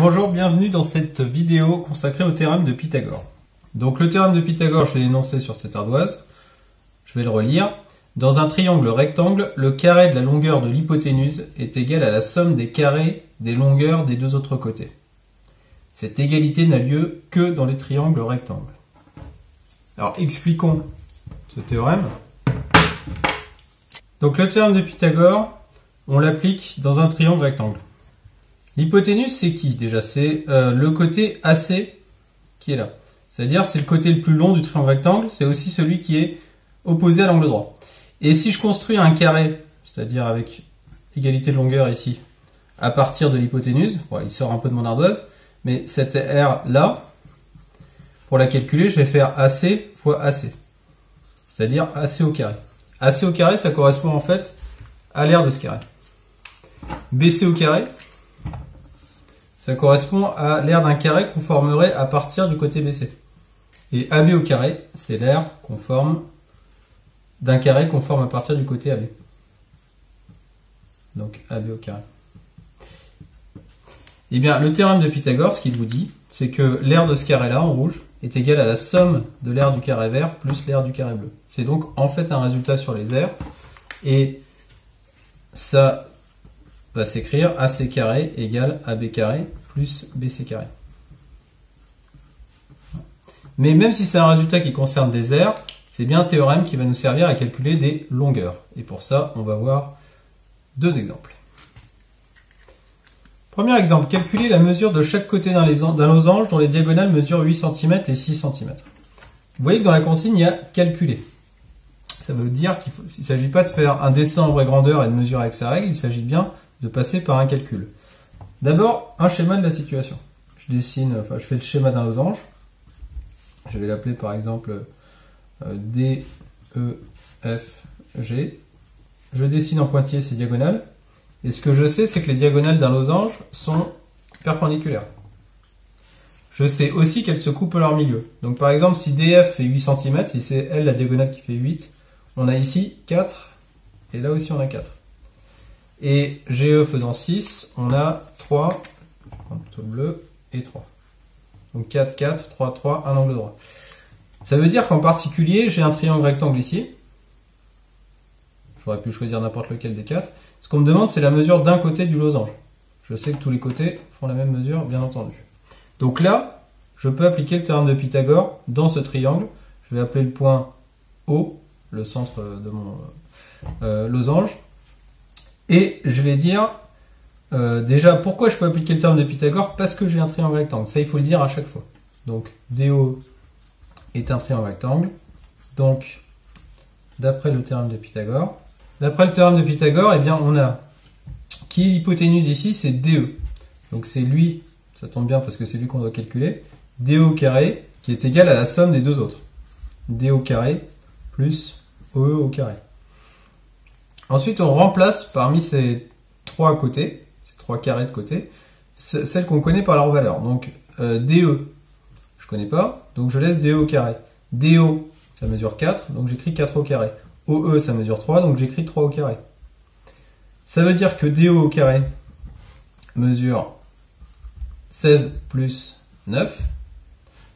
Bonjour, bienvenue dans cette vidéo consacrée au théorème de Pythagore. Donc le théorème de Pythagore, je l'ai énoncé sur cette ardoise. Je vais le relire. Dans un triangle rectangle, le carré de la longueur de l'hypoténuse est égal à la somme des carrés des longueurs des deux autres côtés. Cette égalité n'a lieu que dans les triangles rectangles. Alors expliquons ce théorème. Donc le théorème de Pythagore, on l'applique dans un triangle rectangle. L'hypoténuse, c'est qui déjà? C'est le côté AC qui est là. C'est-à-dire c'est le côté le plus long du triangle rectangle, c'est aussi celui qui est opposé à l'angle droit. Et si je construis un carré, c'est-à-dire avec égalité de longueur ici, à partir de l'hypoténuse, bon, il sort un peu de mon ardoise, mais cette R là, pour la calculer, je vais faire AC fois AC. C'est-à-dire AC au carré. AC au carré, ça correspond en fait à l'aire de ce carré. BC au carré, ça correspond à l'aire d'un carré qu'on formerait à partir du côté BC. Et AB au carré, c'est l'aire qu'on forme d'un carré qu'on forme à partir du côté AB. Donc AB au carré. Eh bien, le théorème de Pythagore, ce qu'il vous dit, c'est que l'aire de ce carré-là, en rouge, est égale à la somme de l'aire du carré vert plus l'aire du carré bleu. C'est donc en fait un résultat sur les aires. Et ça va s'écrire AC carré égale AB carré plus BC carré. Mais même si c'est un résultat qui concerne des aires, c'est bien un théorème qui va nous servir à calculer des longueurs. Et pour ça, on va voir deux exemples. Premier exemple, calculer la mesure de chaque côté d'un losange dont les diagonales mesurent 8 cm et 6 cm. Vous voyez que dans la consigne, il y a calculer. Ça veut dire qu'il ne s'agit pas de faire un dessin en vraie grandeur et de mesurer avec sa règle, il s'agit bien de passer par un calcul. D'abord, un schéma de la situation. Je fais le schéma d'un losange. Je vais l'appeler par exemple D, E, F, G. Je dessine en pointillé ces diagonales. Et ce que je sais, c'est que les diagonales d'un losange sont perpendiculaires. Je sais aussi qu'elles se coupent à leur milieu. Donc par exemple, si DF fait 8 cm, si c'est elle la diagonale qui fait 8, on a ici 4, et là aussi on a 4. Et GE faisant 6, on a 3, je vais prendre plutôt le bleu, et 3. Donc 4, 4, 3, 3, un angle droit. Ça veut dire qu'en particulier, j'ai un triangle rectangle ici. J'aurais pu choisir n'importe lequel des 4. Ce qu'on me demande, c'est la mesure d'un côté du losange. Je sais que tous les côtés font la même mesure, bien entendu. Donc là, je peux appliquer le théorème de Pythagore dans ce triangle. Je vais appeler le point O, le centre de mon losange. Et je vais dire, déjà, pourquoi je peux appliquer le théorème de Pythagore? Parce que j'ai un triangle rectangle. Ça, il faut le dire à chaque fois. Donc, DO est un triangle rectangle. Donc, d'après le théorème de Pythagore, eh bien, on a qui est l'hypoténuse ici, c'est DE. Donc, c'est lui, ça tombe bien parce que c'est lui qu'on doit calculer. DE au carré, qui est égal à la somme des deux autres. DE au carré plus OE au carré. Ensuite, on remplace parmi ces trois côtés, ces trois carrés de côté, celles qu'on connaît par leur valeur. Donc, DE, je connais pas, donc je laisse DE au carré. DO, ça mesure 4, donc j'écris 4 au carré. OE, ça mesure 3, donc j'écris 3 au carré. Ça veut dire que DO au carré mesure 16 plus 9,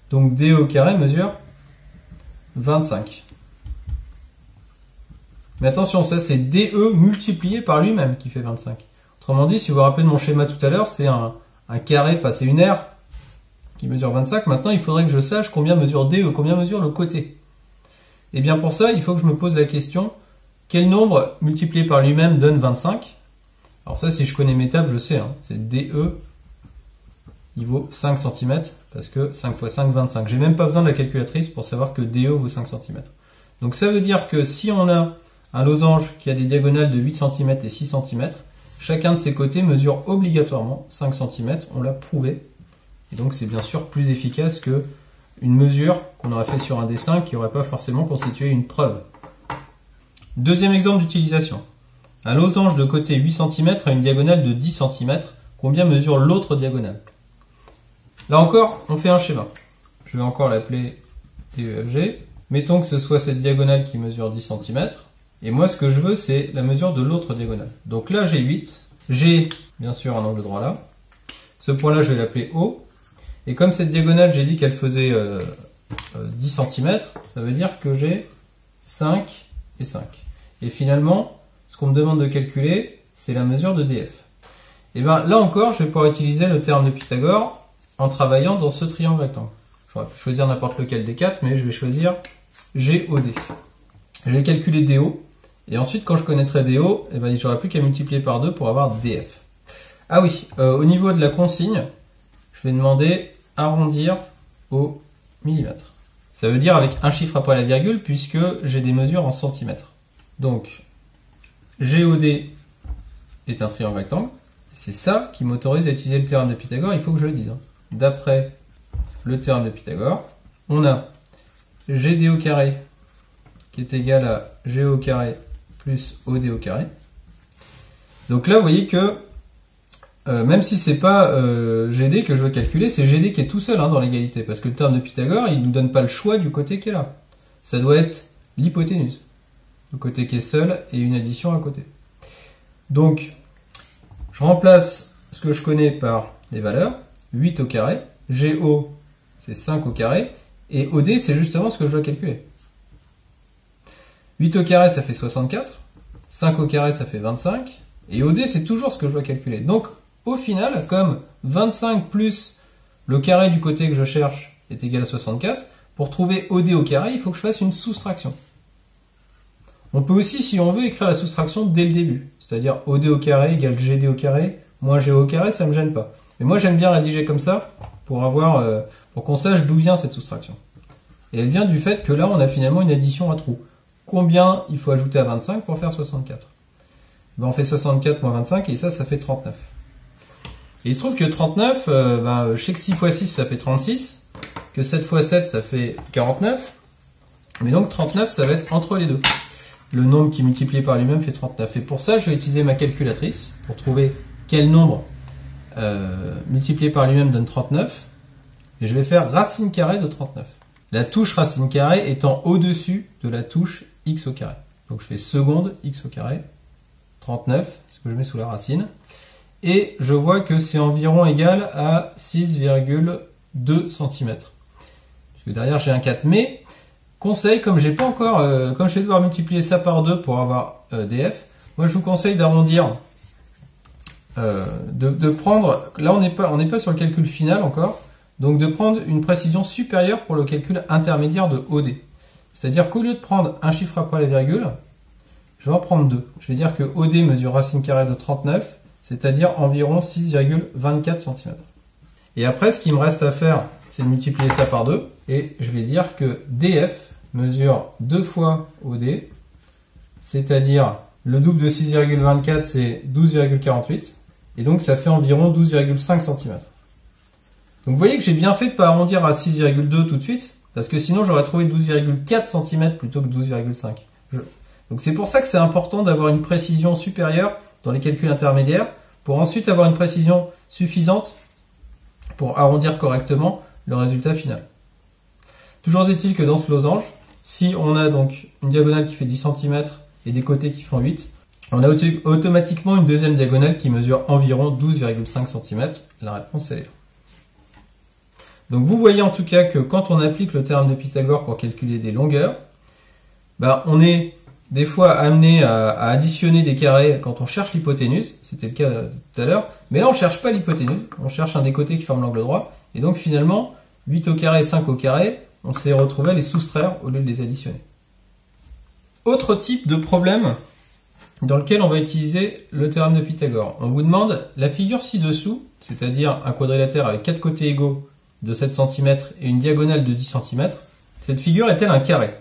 donc DE au carré mesure 25. Mais attention, ça c'est DE multiplié par lui-même qui fait 25. Autrement dit, si vous vous rappelez de mon schéma tout à l'heure, c'est un carré, enfin c'est une aire qui mesure 25. Maintenant, il faudrait que je sache combien mesure DE, combien mesure le côté. Et bien pour ça, il faut que je me pose la question, quel nombre multiplié par lui-même donne 25? Alors ça, si je connais mes tables, je sais, hein, c'est DE, il vaut 5 cm, parce que 5 x 5, 25. J'ai même pas besoin de la calculatrice pour savoir que DE vaut 5 cm. Donc ça veut dire que si on a un losange qui a des diagonales de 8 cm et 6 cm, chacun de ses côtés mesure obligatoirement 5 cm, on l'a prouvé. Et donc c'est bien sûr plus efficace que une mesure qu'on aurait fait sur un dessin qui n'aurait pas forcément constitué une preuve. Deuxième exemple d'utilisation. Un losange de côté 8 cm a une diagonale de 10 cm. Combien mesure l'autre diagonale? Là encore, on fait un schéma. Je vais encore l'appeler DEFG. Mettons que ce soit cette diagonale qui mesure 10 cm. Et moi, ce que je veux, c'est la mesure de l'autre diagonale. Donc là, j'ai 8. J'ai, bien sûr, un angle droit là. Ce point-là, je vais l'appeler O. Et comme cette diagonale, j'ai dit qu'elle faisait 10 cm, ça veut dire que j'ai 5 et 5. Et finalement, ce qu'on me demande de calculer, c'est la mesure de DF. Et bien là encore, je vais pouvoir utiliser le théorème de Pythagore en travaillant dans ce triangle rectangle. J'aurais pu choisir n'importe lequel des 4, mais je vais choisir GOD. Je vais calculer DO. Et ensuite, quand je connaîtrai DO, eh ben, j'aurai plus qu'à multiplier par 2 pour avoir DF. Ah oui, au niveau de la consigne, je vais demander arrondir au millimètre. Ça veut dire avec un chiffre après la virgule, puisque j'ai des mesures en centimètres. Donc, GOD est un triangle rectangle. C'est ça qui m'autorise à utiliser le théorème de Pythagore, il faut que je le dise. D'après le théorème de Pythagore, on a GD au carré qui est égal à GO au carré plus OD au carré. Donc là, vous voyez que même si c'est pas GD que je veux calculer, c'est GD qui est tout seul dans l'égalité, parce que le théorème de Pythagore, il nous donne pas le choix du côté qui est là. Ça doit être l'hypoténuse, le côté qui est seul et une addition à côté. Donc, je remplace ce que je connais par des valeurs, 8 au carré, GO c'est 5 au carré, et OD c'est justement ce que je dois calculer. 8 au carré ça fait 64, 5 au carré ça fait 25, et OD c'est toujours ce que je dois calculer. Donc au final, comme 25 plus le carré du côté que je cherche est égal à 64, pour trouver OD au carré, il faut que je fasse une soustraction. On peut aussi, si on veut, écrire la soustraction dès le début. C'est-à-dire OD au carré égale GD au carré, moins GO au carré, ça ne me gêne pas. Mais moi, j'aime bien rédiger comme ça, pour qu'on sache d'où vient cette soustraction. Et elle vient du fait que là, on a finalement une addition à trous. Combien il faut ajouter à 25 pour faire 64 ? Ben, on fait 64 moins 25, et ça fait 39. Et il se trouve que 39, je sais que 6 x 6, ça fait 36, que 7 x 7, ça fait 49, mais donc 39, ça va être entre les deux. Le nombre qui multiplié par lui-même fait 39. Et pour ça, je vais utiliser ma calculatrice pour trouver quel nombre multiplié par lui-même donne 39. Et je vais faire racine carrée de 39. La touche racine carrée étant au-dessus de la touche x au carré. Donc je fais seconde x au carré, 39, ce que je mets sous la racine. Et je vois que c'est environ égal à 6,2 cm. Puisque derrière j'ai un 4. Mais conseil, comme j'ai pas encore, comme je vais devoir multiplier ça par 2 pour avoir DF, moi je vous conseille d'arrondir, de prendre, là on n'est pas sur le calcul final encore, donc de prendre une précision supérieure pour le calcul intermédiaire de OD. C'est-à-dire qu'au lieu de prendre un chiffre après la virgule, je vais en prendre 2. Je vais dire que OD mesure racine carrée de 39, c'est-à-dire environ 6,24 cm. Et après, ce qu'il me reste à faire, c'est de multiplier ça par 2, et je vais dire que DF mesure 2 fois OD, c'est-à-dire le double de 6,24 c'est 12,48, et donc ça fait environ 12,5 cm. Donc vous voyez que j'ai bien fait de ne pas arrondir à 6,2 tout de suite, parce que sinon j'aurais trouvé 12,4 cm plutôt que 12,5. Donc c'est pour ça que c'est important d'avoir une précision supérieure dans les calculs intermédiaires, pour ensuite avoir une précision suffisante pour arrondir correctement le résultat final. Toujours est-il que dans ce losange, si on a donc une diagonale qui fait 10 cm et des côtés qui font 8, on a automatiquement une deuxième diagonale qui mesure environ 12,5 cm. La réponse est là. Donc vous voyez en tout cas que quand on applique le théorème de Pythagore pour calculer des longueurs, on est des fois amené à additionner des carrés quand on cherche l'hypoténuse, c'était le cas tout à l'heure, mais là on ne cherche pas l'hypoténuse, on cherche un des côtés qui forme l'angle droit, et donc finalement 8 au carré et 5 au carré, on s'est retrouvé à les soustraire au lieu de les additionner. Autre type de problème dans lequel on va utiliser le théorème de Pythagore. On vous demande la figure ci-dessous, c'est-à-dire un quadrilatère avec 4 côtés égaux de 7 cm et une diagonale de 10 cm, cette figure est-elle un carré ?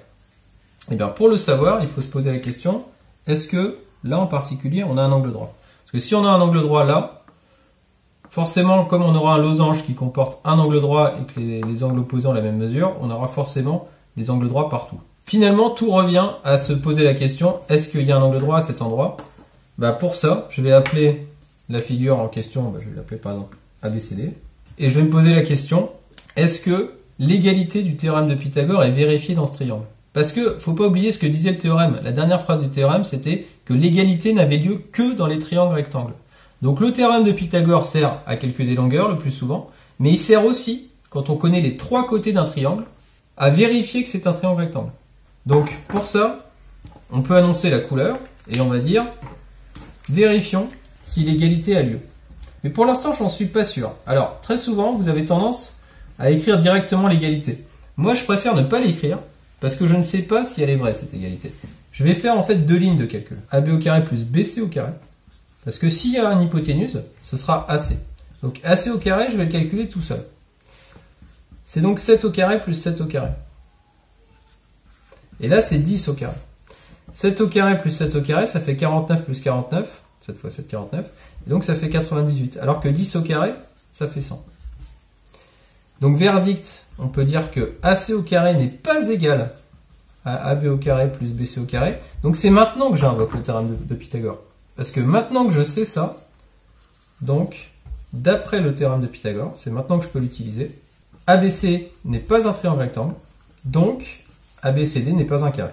Et bien pour le savoir, il faut se poser la question, est-ce que là en particulier on a un angle droit ? Parce que si on a un angle droit là, forcément comme on aura un losange qui comporte un angle droit et que les angles opposés ont la même mesure, on aura forcément des angles droits partout. Finalement, tout revient à se poser la question, est-ce qu'il y a un angle droit à cet endroit ? Pour ça, je vais appeler la figure en question, je vais l'appeler par exemple ABCD, et je vais me poser la question, est-ce que l'égalité du théorème de Pythagore est vérifiée dans ce triangle ? Parce que, faut pas oublier ce que disait le théorème. La dernière phrase du théorème, c'était que l'égalité n'avait lieu que dans les triangles rectangles. Donc le théorème de Pythagore sert à calculer des longueurs le plus souvent, mais il sert aussi, quand on connaît les trois côtés d'un triangle, à vérifier que c'est un triangle rectangle. Donc pour ça, on peut annoncer la couleur et on va dire vérifions si l'égalité a lieu. Mais pour l'instant, j'en suis pas sûr. Alors très souvent, vous avez tendance à écrire directement l'égalité. Moi, je préfère ne pas l'écrire parce que je ne sais pas si elle est vraie cette égalité. Je vais faire en fait deux lignes de calcul. AB au carré plus BC au carré. Parce que s'il y a une hypoténuse, ce sera AC. Donc AC au carré, je vais le calculer tout seul. C'est donc 7 au carré plus 7 au carré. Et là, c'est 10 au carré. 7 au carré plus 7 au carré, ça fait 49 plus 49. 7 fois 7, 49. Et donc ça fait 98. Alors que 10 au carré, ça fait 100. Donc verdict, on peut dire que AC au carré n'est pas égal à AB au carré plus BC au carré. Donc c'est maintenant que j'invoque le théorème de Pythagore. Parce que maintenant que je sais ça, donc d'après le théorème de Pythagore, c'est maintenant que je peux l'utiliser, ABC n'est pas un triangle rectangle, donc ABCD n'est pas un carré.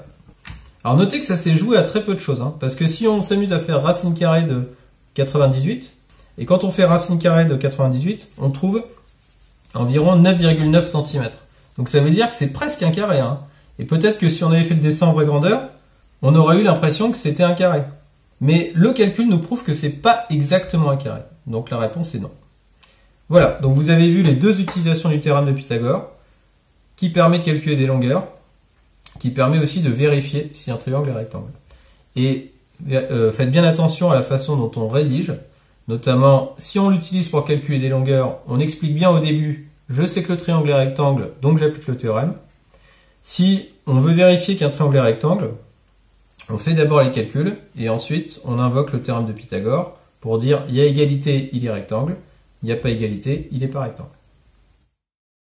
Alors notez que ça s'est joué à très peu de choses, parce que si on s'amuse à faire racine carrée de 98, et quand on fait racine carrée de 98, on trouve environ 9,9 cm. Donc ça veut dire que c'est presque un carré. Et peut-être que si on avait fait le dessin en vraie grandeur, on aurait eu l'impression que c'était un carré. Mais le calcul nous prouve que c'est pas exactement un carré. Donc la réponse est non. Voilà, donc vous avez vu les deux utilisations du théorème de Pythagore, qui permet de calculer des longueurs, qui permet aussi de vérifier si un triangle est rectangle. Et faites bien attention à la façon dont on rédige, notamment si on l'utilise pour calculer des longueurs, on explique bien au début, je sais que le triangle est rectangle, donc j'applique le théorème. Si on veut vérifier qu'un triangle est rectangle, on fait d'abord les calculs, et ensuite on invoque le théorème de Pythagore pour dire il y a égalité, il est rectangle, il n'y a pas égalité, il n'est pas rectangle.